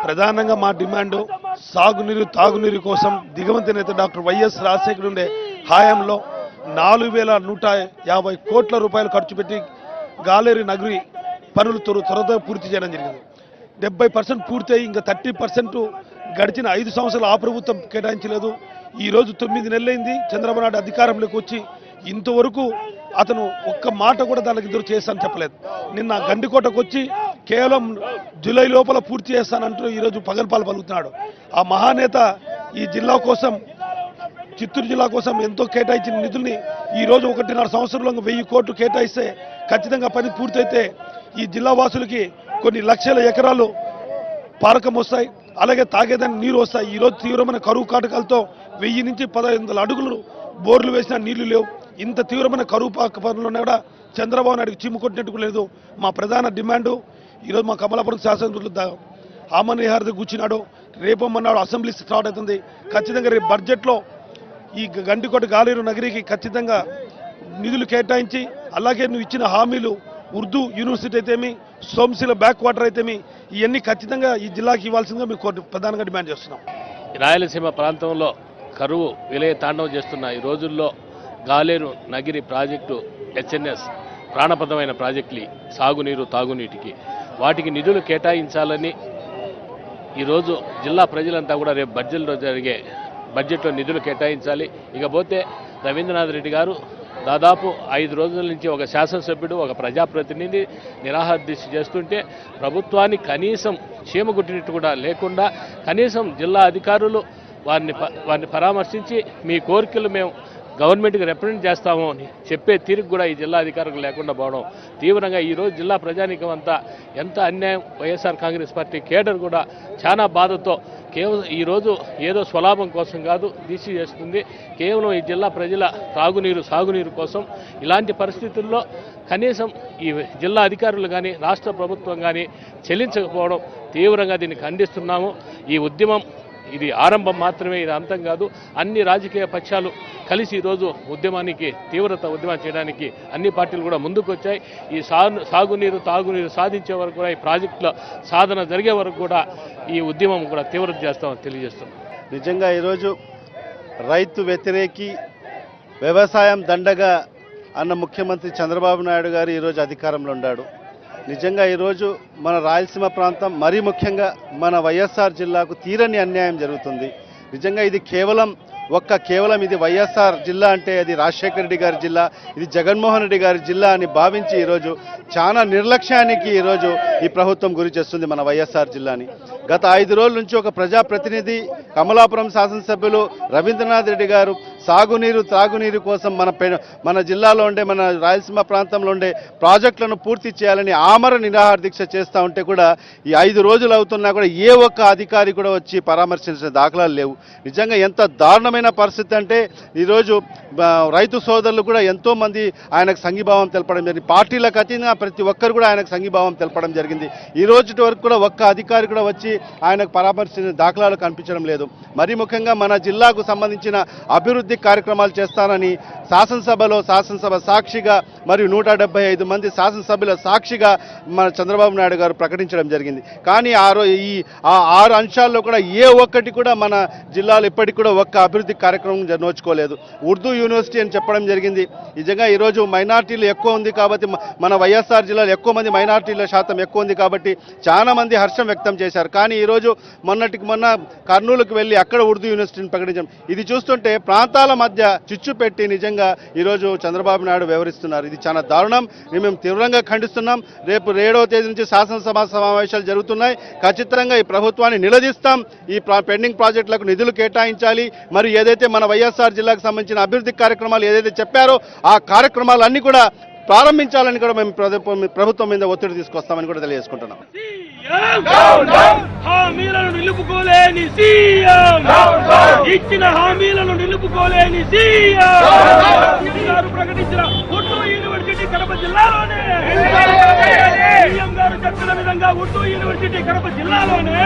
ప్రధానంగా మా డిమాండ్ సాగునీరు తాగునీరు కోసం దిగవంతి నేత డాక్టర్ వైఎస్ రాజశేఖర్ ఉండే హయాంలో 4150 కోట్ల రూపాయలు ఖర్చు పెట్టి గాలేరు నగరి పనులు త్వరగా పూర్తి చేయడం జరిగింది. 70% పూర్తయి ఇంకా 30% గడిచిన 5 సంవత్సరాలు ఆ ప్రభుత్వం కేటాయించలేదు. ఈరోజు 9 నెలలైంది చంద్రబాబు నాయుడు అధికారంలోకి వచ్చి, ఇంతవరకు అతను ఒక్క మాట కూడా దానికి ఎదురు చేస్తానని చెప్పలేదు. నిన్న గండికోటకు వచ్చి కేవలం జూలై లోపల పూర్తి చేస్తానంటూ ఈరోజు పగల్పాలు పలుకుతున్నాడు. ఆ మహానేత ఈ జిల్లా కోసం, చిత్తూరు జిల్లా కోసం ఎంతో కేటాయించిన నిధుల్ని ఈరోజు 1.5 సంవత్సరంలో 1000 కోట్లు కేటాయిస్తే ఖచ్చితంగా పని పూర్తయితే ఈ జిల్లా వాసులకి కొన్ని లక్షల ఎకరాలు పారకం వస్తాయి, అలాగే తాగేదానికి నీరు వస్తాయి. ఈరోజు తీవ్రమైన కరువు కాటకాలతో 1000 నుంచి 1500 అడుగులు బోర్లు వేసినా నీళ్లు లేవు. ఇంత తీవ్రమైన కరువు పనులున్నా కూడా చంద్రబాబు నాయుడుకి చీము కొట్టినట్టు లేదు. మా ప్రధాన డిమాండు ఈరోజు మా కమలాపురం శాసనసభ్యులు ఆమనిహారది కూర్చున్నాడు. రేపమ్మన్నాడు అసెంబ్లీ స్టార్ట్ అవుతుంది. ఖచ్చితంగా రేపు బడ్జెట్లో ఈ గండికోట గాలేరు నగరికి ఖచ్చితంగా నిధులు కేటాయించి, అలాగే నువ్వు ఇచ్చిన హామీలు ఉర్దూ యూనివర్సిటీ అయితేమి, సోమశిల బ్యాక్ వాటర్ అయితేమి, ఇవన్నీ ఖచ్చితంగా ఈ జిల్లాకి ఇవ్వాల్సిందిగా మీకు ప్రధానంగా డిమాండ్ చేస్తున్నాం. రాయలసీమ ప్రాంతంలో కరువు విలయ తాండవం చేస్తున్న ఈ రోజుల్లో గాలేరు నగిరి ప్రాజెక్టు హెచ్ఎన్ఎస్ ప్రాణప్రదమైన ప్రాజెక్టులు సాగునీరు తాగునీటికి వాటికి నిధులు కేటాయించాలని ఈరోజు జిల్లా ప్రజలంతా కూడా రేపు బడ్జెట్లో నిధులు కేటాయించాలి. ఇకపోతే రవీంద్రనాథ్ రెడ్డి గారు దాదాపు 5 రోజుల నుంచి ఒక శాసనసభ్యుడు, ఒక ప్రజాప్రతినిధి నిరాహార దీక్ష చేస్తుంటే ప్రభుత్వాన్ని కనీసం చీమగుట్టినట్టు కూడా లేకుండా, కనీసం జిల్లా అధికారులు వారిని పరామర్శించి మీ కోరికలు మేము గవర్నమెంట్కి రిప్రజెంట్ చేస్తాము అని చెప్పే తీరుకు కూడా ఈ జిల్లా అధికారులు లేకుండా పోవడం తీవ్రంగా ఈరోజు జిల్లా ప్రజానీకం అంతా ఎంత అన్యాయం. వైఎస్ఆర్ కాంగ్రెస్ పార్టీ కేడర్ కూడా చాలా బాధతో కేవలం ఈరోజు ఏదో స్వలాభం కోసం కాదు దీక్ష చేస్తుంది, కేవలం ఈ జిల్లా ప్రజల తాగునీరు సాగునీరు కోసం. ఇలాంటి పరిస్థితుల్లో కనీసం ఈ జిల్లా అధికారులు కానీ రాష్ట్ర ప్రభుత్వం కానీ చెల్లించకపోవడం తీవ్రంగా దీన్ని ఖండిస్తున్నాము. ఈ ఉద్యమం ఇది ఆరంభం మాత్రమే, ఇది అంతం కాదు. అన్ని రాజకీయ పక్షాలు కలిసి ఈరోజు ఉద్యమం చేయడానికి అన్ని పార్టీలు కూడా ముందుకు వచ్చాయి. ఈ సాగునీరు తాగునీరు సాధించే వరకు కూడా, ఈ ప్రాజెక్టుల సాధన జరిగే వరకు కూడా ఈ ఉద్యమం కూడా తీవ్రత చేస్తామని తెలియజేస్తున్నాం. నిజంగా ఈరోజు రైతు వ్యతిరేకి వ్యవసాయం దండగా అన్న ముఖ్యమంత్రి చంద్రబాబు నాయుడు గారు ఈరోజు అధికారంలో ఉన్నాడు. నిజంగా ఈరోజు మన రాయలసీమ ప్రాంతం, మరీ ముఖ్యంగా మన వైఎస్ఆర్ జిల్లాకు తీరని అన్యాయం జరుగుతుంది. నిజంగా ఇది కేవలం ఇది వైఎస్ఆర్ జిల్లా అంటే అది రాజశేఖర రెడ్డి గారి జిల్లా, ఇది జగన్మోహన్ రెడ్డి గారి జిల్లా అని భావించి ఈరోజు చాలా నిర్లక్ష్యానికి ఈరోజు ఈ ప్రభుత్వం గురి చేస్తుంది మన వైఎస్ఆర్ జిల్లాని. గత 5 రోజుల నుంచి ఒక ప్రజాప్రతినిధి కమలాపురం శాసనసభ్యులు రవీంద్రనాథ్ రెడ్డి గారు సాగునీరు తాగునీరు కోసం మన జిల్లాలో ఉండే, మన రాయలసీమ ప్రాంతంలో ఉండే ప్రాజెక్టులను పూర్తి చేయాలని ఆమర నిరాహార దీక్ష చేస్తూ ఉంటే కూడా ఈ 5 రోజులు అవుతున్నా కూడా ఏ ఒక్క అధికారి కూడా వచ్చి పరామర్శించిన దాఖలాలు లేవు. నిజంగా ఎంత దారుణమైన పరిస్థితి అంటే ఈరోజు రైతు సోదరులు కూడా ఎంతో మంది ఆయనకు సంఘీభావం తెలపడం జరిగింది. పార్టీలకు అతీతంగా ప్రతి ఒక్కరు కూడా ఆయనకు సంఘీభావం తెలపడం జరిగింది. ఈ రోజు వరకు కూడా ఒక్క అధికారి కూడా వచ్చి ఆయనకు పరామర్శించిన దాఖలాలు కనిపించడం లేదు. మరీ ముఖ్యంగా మన జిల్లాకు సంబంధించిన అభివృద్ధి కార్యక్రమాలు చేస్తానని శాసనసభ సాక్షిగా మరియు 175 మంది శాసనసభ్యుల సాక్షిగా మన చంద్రబాబు నాయుడు గారు ప్రకటించడం జరిగింది. కానీ ఈ 6 అంశాల్లో కూడా ఏ ఒక్కటి కూడా మన జిల్లాలో ఇప్పటికి కూడా ఒక్క అభివృద్ధి కార్యక్రమం నోచుకోలేదు. ఉర్దూ యూనివర్సిటీ అని చెప్పడం జరిగింది. నిజంగా ఈరోజు మైనార్టీలు ఎక్కువ ఉంది కాబట్టి, మన వైఎస్ఆర్ జిల్లాలో ఎక్కువ మంది మైనార్టీల శాతం ఎక్కువ ఉంది కాబట్టి చాలా మంది హర్షం వ్యక్తం చేశారు. కానీ ఈరోజు మొన్న కర్నూలుకు వెళ్ళి అక్కడ ఉర్దూ యూనివర్సిటీని ప్రకటించాం. ఇది చూస్తుంటే ప్రాంతాల మధ్య చిచ్చు పెట్టి నిజంగా ఈరోజు చంద్రబాబు నాయుడు వ్యవహరిస్తున్నారు. ఇది చాలా దారుణం. మేము తీవ్రంగా ఖండిస్తున్నాం. రేపు 7వ తేదీ నుంచి శాసనసభ సమావేశాలు జరుగుతున్నాయి. ఖచ్చితంగా ఈ ప్రభుత్వాన్ని నిలదీస్తాం. ఈ పెండింగ్ ప్రాజెక్టులకు నిధులు కేటాయించాలి. మరి ఏదైతే మన వైఎస్ఆర్ జిల్లాకు సంబంధించిన అభివృద్ధి కార్యక్రమాలు ఏదైతే చెప్పారో ఆ కార్యక్రమాలన్నీ కూడా ప్రారంభించాలని కూడా మేము ప్రభుత్వం మీద ఒత్తిడి తీసుకొస్తామని కూడా తెలియజేసుకుంటున్నాం. హామీలను నిలుపుకోలేని సీఎం, ఇచ్చిన హామీలను నిలుపుకోలేని సీఎం ప్రకటించిన ఉర్దూ యూనివర్సిటీ కడప జిల్లాలోనే, సీఎం గారు చెప్పిన విధంగా ఉర్దూ యూనివర్సిటీ కడప జిల్లాలోనే